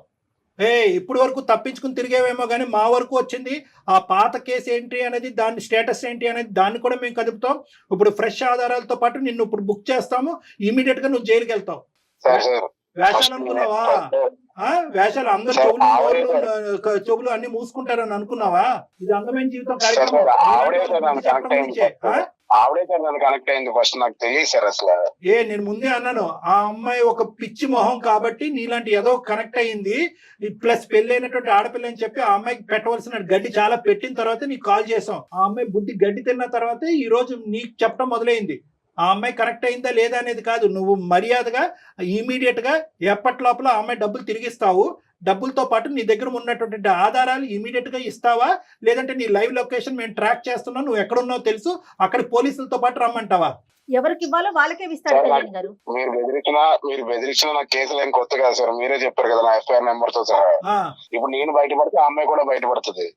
ఇప్పుడు వరకు తప్పించుకుని తిరిగేవేమో కానీ మా వరకు వచ్చింది ఆ పాత కేసు ఏంటి అనేది, దాని స్టేటస్ ఏంటి అనేది దాన్ని కూడా మేము కదుపుతాం. ఇప్పుడు ఫ్రెష్ ఆధారాలతో పాటు నిన్ను ఇప్పుడు బుక్ చేస్తాము. ఇమీడియట్ గా నువ్వు జైలుకి వెళ్తావు. వేషాలు అనుకున్నావా? వేషాలు అందరూ చెవులు అన్ని మూసుకుంటారని అనుకున్నావా? ఇది అందమైన జీవితం కార్యక్రమం. ఆవిడే సార్ నన్ను కనెక్ట్ అయింది ఫస్ట్, నాకు తెలియదు సార్ అసలు. నేను ముందే అన్నాను, ఆ అమ్మాయి ఒక పిచ్చి మొహం కాబట్టి నీలాంటి ఏదో కనెక్ట్ అయ్యింది. ప్లస్ పెళ్లి అయినటువంటి ఆడపిల్ల అని చెప్పి ఆ అమ్మాయికి పెట్టవలసిన గడ్డి చాలా పెట్టిన తర్వాత నీకు కాల్ చేసాం. ఆ అమ్మాయి బుద్ధి గడ్డి తిన్న తర్వాత ఈ రోజు నీకు చెప్పడం మొదలైంది. ఆ అమ్మాయి కరెక్ట్ అయిందా లేదా అనేది కాదు, నువ్వు మర్యాదగా ఇమీడియట్ గా ఎప్పటి లోపల ఆ అమ్మాయి డబ్బులు తిరిగిస్తావు. డబ్బులతో పాటు నీ దగ్గర ఉన్నటువంటి ఆధారాలు ఇమీడియట్ గా ఇస్తావా, లేదంటే నీ లైవ్ లొకేషన్ మేము ట్రాక్ చేస్తున్నావు, నువ్వు ఎక్కడున్నావు తెలుసు, అక్కడ పోలీసులతో పాటు రమ్మంటావా? ఎవరికి ఇవ్వాలో వాళ్ళకే ఇస్తారు. మీరు బెదిరించిన నా కేసులు ఏం కొత్త కాదు సార్. మీరే చెప్పారు కదా నా ఎఫ్ఐఆర్ నెంబర్ తో సహా. ఇప్పుడు నేను బయటపడితే ఆ అమ్మాయి కూడా బయటపడుతుంది.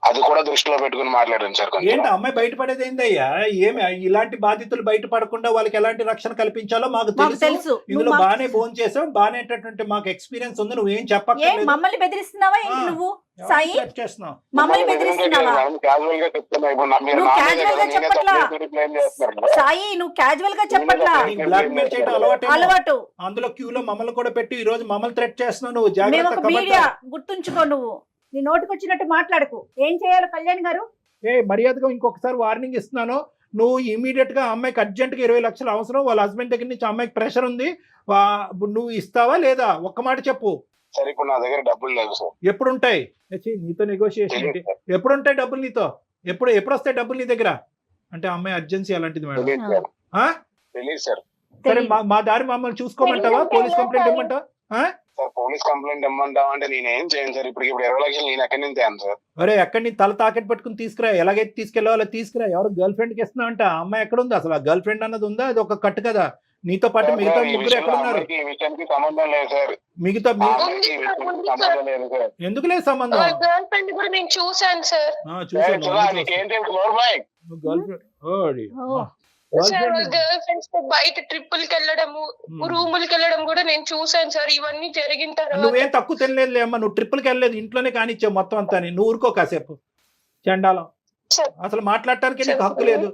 అది కూడా దృష్టిలో పెట్టుకుని మాట్లాడండి సార్. ఏంటి అమ్మాయి బయటపడేది ఏందయ్యా? ఏమి ఇలాంటి బాధితులు బయటపడకుండా వాళ్ళకి ఎలాంటి రక్షణ కల్పించాలో మాకు తెలుసు. ఇందులో బానే ఫోన్ చేసాం, బానేటటువంటి మాకు ఎక్స్పీరియన్స్ ఉంది. నువ్వేం చెప్పక్కర్లేదు. మమ్మల్ని బెదిరిస్తున్నావా ఏంటి నువ్వు సాయి? మమ్మల్ని బెదిరిస్తున్నావా? సాయి నువ్వు క్యాజువల్ గా చెప్పట్లా, బ్లాక్ మెయిల్ చేయడం అలవాటు. అందులో క్యూలో మమ్మల్ని కూడా పెట్టి ఈ రోజు మమ్మల్ని థ్రెట్ చేస్తున్నావు. నువ్వు జాగ్రత్త, గుర్తుంచుకో. నువ్వు నీ నోటికి వచ్చినట్టు మాట్లాడకు. ఏం చేయాలి కళ్యాణ్ గారు? మర్యాదగా ఇంకొకసారి వార్నింగ్ ఇస్తున్నాను. నువ్వు ఇమీడియట్ గా అమ్మాయికి అర్జెంట్ గా 20 లక్షలు అవసరం. వాళ్ళ హస్బెండ్ దగ్గర నుంచి అమ్మాయికి ప్రెషర్ ఉంది. నువ్వు ఇస్తావా లేదా? ఒక్క మాట చెప్పు. సరే, ఇప్పుడు నా దగ్గర డబ్బులు లేవు సార్. ఎప్పుడుంటాయి? నీతో నెగోషియేషన్ ఏంటి? ఎప్పుడుంటాయి డబ్బులు నీతో? ఎప్పుడు వస్తాయి డబ్బులు నీ దగ్గర? అంటే అమ్మాయి అర్జెన్సీ అలాంటిది మేడం. తెలియదు సార్. సరే, మా దారి మమ్మల్ని చూసుకోమంటావా? పోలీస్ కంప్లైంట్ ఇవ్వమంటావా? సార్ పోలీస్ కంప్లైంట్ ఇమ్మంటావా అంటే నేనేం చేయను సార్. ఇప్పుడు 20 లక్షలు నేను ఎక్కడి నుంచి తేను సార్? అరే ఎక్కడి నుంచి తల తాకెట్ పెట్టుకుని తీసుకురా. ఎలాగైతే తీసుకెళ్లాలో తీసుకురా. ఎవరు గర్ల్ ఫ్రెండ్ కి ఇస్తున్నా అంట? ఆ అమ్మాయి ఎక్కడ ఉంది అసలు? ఆ గర్ల్ ఫ్రెండ్ అన్నది ఉందా? అది ఒక కట్టు కదా. నీతో పాటు మిగతా ముగ్గురు ఎక్కడ ఉన్నారు? సంబంధం లేదు సార్. మిగతా ఎందుకు లేదు సంబంధం? గర్ల్ ఫ్రెండ్ కూడా నేను చూసాను సార్. గర్ల్ ఫ్రెండ్స్ తో బయట ట్రిప్పులకి వెళ్ళడము, రూములకి వెళ్ళడం కూడా నేను చూసాను సార్. ఇవన్నీ జరిగిన తర్వాత నువ్వేం తక్కువ తినలేదు అమ్మా. నువ్వు ట్రిప్పులకి వెళ్ళలేదు, ఇంట్లోనే కానిచ్చావు మొత్తం అంతా. నువ్వు ఊరుకో కాసేపు. చండాలం. అసలు మాట్లాడటానికి నీకు హక్కు లేదు.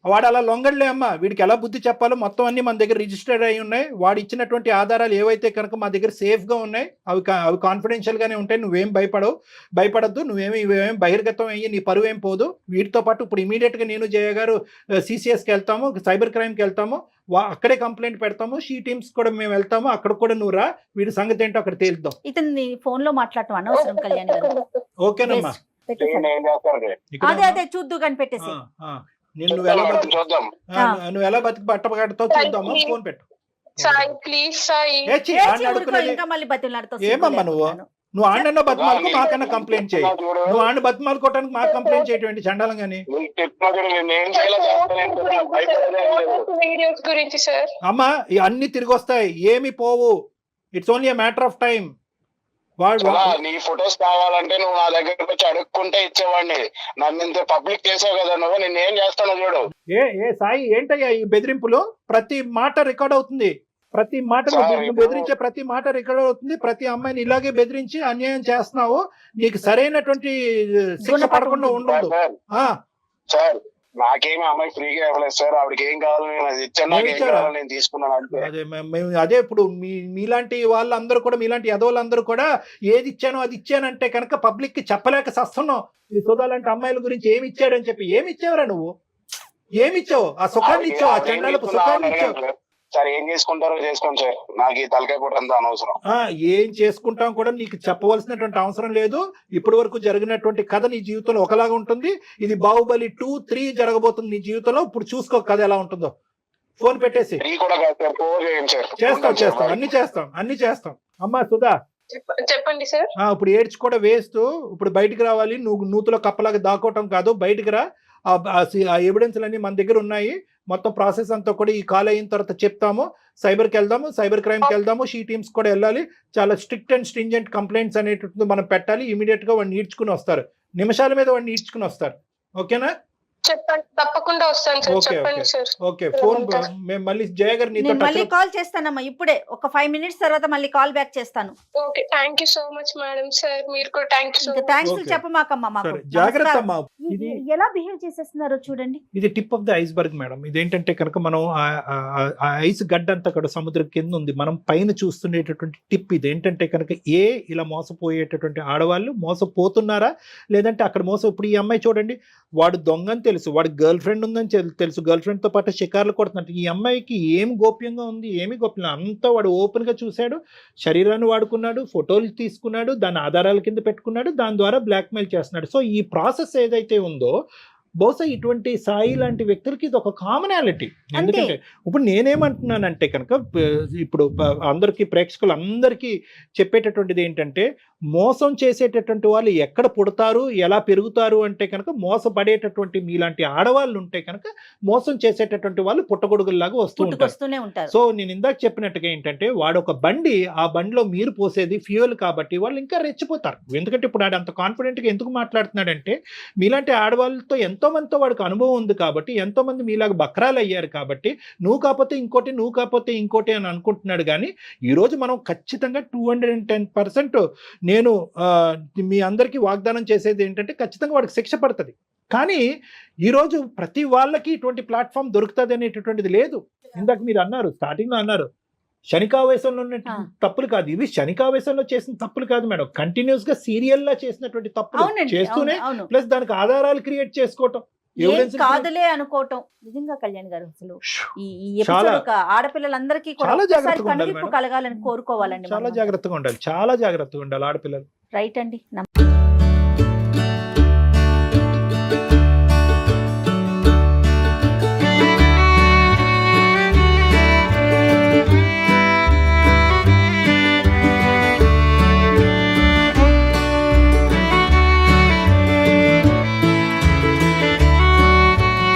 వాడు అలా లొంగడలే అమ్మా. వీడికి ఎలా బుద్ధి చెప్పాలో మొత్తం అన్ని మన దగ్గర రిజిస్టర్డ్ అయి ఉన్నాయి. వాడు ఇచ్చినటువంటి ఆధారాలు ఏవైతే కనుక మా దగ్గర సేఫ్ గా ఉన్నాయి, అవి కాన్ఫిడెన్షియల్ గానే ఉంటాయి. నువ్వేం భయపడద్దు. ఇవేం బహిర్గతం అయ్యి నీ పరువు ఏం పోదు. వీటితో పాటు ఇప్పుడు ఇమీడియట్ గా నేను జయ గారు CCS కి వెళ్తాము, సైబర్ క్రైమ్ కి వెళ్తాము. అక్కడే కంప్లైంట్ పెడతాము. షీ టీమ్స్ కూడా మేము వెళ్తాము. అక్కడ కూడా నువ్వు రా. వీడి సంగతి ఏంటో అక్కడ తేలుద్దాం. ఇతను ఫోన్ లో మాట్లాడటం అనవసరం కళ్యాణ్ గారు. ఓకేనమ్మా, అదే చూద్దు కానీ పెట్టేసి. నువ్వు ఎలా బతికి బట్టబడతావు చూద్దాము. ఫోన్ పెట్టు. సాయి ప్లీజ్ సాయి. ఏమమ్మా నువ్వు ఆడన్న బతిమాలకు మాకన్నా కంప్లైంట్ చేయి. నువ్వు ఆడిన బతిమాలుకోవటానికి మాకు కంప్లైంట్ చేయటువంటి చండాలం గానీ. వీడియోస్ గురించి సార్ అమ్మా అన్ని తిరిగి వస్తాయి, ఏమి పోవు. It's only matter of time. వాడు నీ ఫొటోస్ కావాలంటే నువ్వు నా దగ్గరకు వచ్చి అడుక్కుంటే ఇచ్చేవాడిని. నన్ను ఇంత పబ్లిక్ చేసావు కదా నువ్వు, నేను ఏం చేస్తాను చూడు. ఏ సాయి ఏంటయ్యా ఈ బెదిరింపులు? ప్రతి మాట రికార్డ్ అవుతుంది, ప్రతి మాట బెదిరించే ప్రతి మాట రికార్డ్ అవుతుంది. ప్రతి అమ్మాయిని ఇలాగే బెదిరించి అన్యాయం చేస్తున్నావు, నీకు సరైనటువంటి శిక్ష పడకుండా ఉండదు. సార్ నాకేమి అమ్మాయి ఫ్రీగా ఇవ్వలేదు సార్, ఆవిడకి ఏం కావాలి నేను అది ఇచ్చాను, నాకు ఏం కావాలి నేను తీసుకున్నాను అంతే. అదే ఇప్పుడు మీలాంటి వాళ్ళందరూ కూడా, మీలాంటి యదవులందరూ కూడా ఏది ఇచ్చానో అది ఇచ్చానంటే కనుక పబ్లిక్ కి చెప్పలేక సస్తున్నావు. ఈ సుధాలాంటి అమ్మాయిల గురించి ఏమి ఇచ్చాడని చెప్పి. ఏమి ఇచ్చావురా నువ్వు? ఏమి ఇచ్చావు? ఆ సుఖాన్ని ఇచ్చావు, ఆ చండాలపు సుఖాన్ని ఇచ్చావు. సార్ ఏం చేసుకుంటారో చేసుకోండి సార్, నాకు ఈ తలకాయ కూడా అంత అనవసరం. ఏం చేసుకుంటాం కూడా నీకు చెప్పవలసినటువంటి అవసరం లేదు. ఇప్పటి వరకు జరిగినటువంటి కథ నీ జీవితంలో ఒకలాగా ఉంటుంది. ఇది బాహుబలి 2, 3 జరగబోతుంది నీ జీవితంలో. ఇప్పుడు చూసుకో కథ ఎలా ఉంటుందో. ఫోన్ పెట్టేసి చేస్తాం, అన్ని చేస్తాం. అమ్మా సుధా చెప్పండి సార్. ఇప్పుడు ఏడ్చి కూడా వేస్తూ ఇప్పుడు బయటికి రావాలి. నువ్వు నూతులో కప్పలాగా దాక్కోవటం కాదు, బయటికి రా. ఆ ఎవిడెన్స్ అన్ని మన దగ్గర ఉన్నాయి. మొత్తం ప్రాసెస్ అంతా కూడా ఈ కాల్ అయిన తర్వాత చెప్తాము. సైబర్కి వెళ్దాము, సైబర్ క్రైమ్కి వెళ్దాము, షీ టీమ్స్ కూడా వెళ్ళాలి. చాలా స్ట్రిక్ట్ అండ్ స్ట్రింజెంట్ కంప్లైంట్స్ అనేటువంటిది మనం పెట్టాలి. ఇమీడియట్ గా వాడిని ఈడ్చుకుని వస్తారు, నిమిషాల మీద వాడిని ఈడ్చుకుని వస్తారు. ఓకేనా? చెప్పండి, తప్పకుండా వస్తాను సార్. చెప్పండి సార్. ఓకే, ఫోన్ మేము మళ్ళీ జయ గారు నీతో మళ్ళీ కాల్ చేస్తానమ్మా. ఇప్పుడే ఒక 5 minutes తర్వాత మళ్ళీ కాల్ బ్యాక్ చేస్తాను. Okay, thank you so much madam. Sir మీరు కూడా thank you so much. Thanks చెప్పమాకమ్మా మాకు. జాగ్రత్త అమ్మా. ఇది ఎలా బిహేవ్ చేసేస్తున్నారో చూడండి. ఇది tip of the iceberg madam. ఇదేంటంటే కనుక మనం ఆ ఐస్ గడ్డ అంతా కూడా సముద్రం కింద ఉంది, మనం పైన చూస్తుండేటటువంటి టిప్. ఇదేంటంటే కనుక ఇలా మోసపోయేటటువంటి ఆడవాళ్ళు మోసపోతున్నారా లేదంటే అక్కడ ఇప్పుడు ఈ అమ్మాయి చూడండి, వాడు దొంగని తెలుసు, వాడి గర్ల్ ఫ్రెండ్ ఉందని తెలుసు, గర్ల్ ఫ్రెండ్ తో పాటు షికార్లు కొడుతున్నట్టు. ఈ అమ్మాయికి ఏం గోప్యంగా ఉంది, ఏమి గోప్యం అంతా వాడు ఓపెన్ గా చూశాడు, శరీరాన్ని వాడుకున్నాడు, ఫోటోలు తీసుకున్నాడు, దాని ఆధారాల కింద పెట్టుకున్నాడు, దాని ద్వారా బ్లాక్మెయిల్ చేస్తున్నాడు. సో ఈ ప్రాసెస్ ఏదైతే ఉందో బహుశా ఇటువంటి సాయి లాంటి వ్యక్తులకి ఇది ఒక కామనాలిటీ. ఎందుకంటే ఇప్పుడు నేనేమంటున్నానంటే కనుక ఇప్పుడు అందరికీ ప్రేక్షకులందరికీ చెప్పేటటువంటిది ఏంటంటే, మోసం చేసేటటువంటి వాళ్ళు ఎక్కడ పుడతారు, ఎలా పెరుగుతారు అంటే కనుక మోసపడేటటువంటి మీలాంటి ఆడవాళ్ళు ఉంటే కనుక మోసం చేసేటటువంటి వాళ్ళు పుట్టగొడుగుల్లాగా వస్తూనే ఉంటారు. సో నేను ఇందాక చెప్పినట్టుగా ఏంటంటే, వాడు ఒక బండి, ఆ బండిలో మీరు పోసేది ఫ్యూయల్ కాబట్టి వాళ్ళు ఇంకా రెచ్చిపోతారు. ఎందుకంటే ఇప్పుడు వాడు అంత కాన్ఫిడెంట్గా ఎందుకు మాట్లాడుతున్నాడంటే, మీలాంటి ఆడవాళ్ళతో ఎంతో మందితో వాడికి అనుభవం ఉంది కాబట్టి, ఎంతో మంది మీలాగా బక్రాలు అయ్యారు కాబట్టి, నువ్వు కాకపోతే ఇంకోటి, నువ్వు కాకపోతే ఇంకోటి అని అనుకుంటున్నాడు. కానీ ఈరోజు మనం ఖచ్చితంగా 210% నేను మీ అందరికీ వాగ్దానం చేసేది ఏంటంటే, ఖచ్చితంగా వాడికి శిక్ష పడుతుంది. కానీ ఈరోజు ప్రతి వాళ్ళకి ఇటువంటి ప్లాట్ఫామ్ దొరుకుతుంది అనేటటువంటిది లేదు. ఇందాక మీరు అన్నారు, స్టార్టింగ్ లో అన్నారు, శనికావేశంలో ఉన్న తప్పులు కాదు ఇవి. శనికావేశంలో చేసిన తప్పులు కాదు మేడం, కంటిన్యూస్ గా సీరియల్ లా చేసినటువంటి తప్పులు చేస్తూనే ప్లస్ దానికి ఆధారాలు క్రియేట్ చేసుకోవటం, కాదులే అనుకోవటం. నిజంగా కళ్యాణ్ గారు అసలు ఈ ఎపిసోడ్ ఆడపిల్లలందరికీ కలగాలని కోరుకోవాలండి. చాలా జాగ్రత్తగా ఉండాలి, చాలా జాగ్రత్తగా ఉండాలి ఆడపిల్లలు. రైట్ అండి.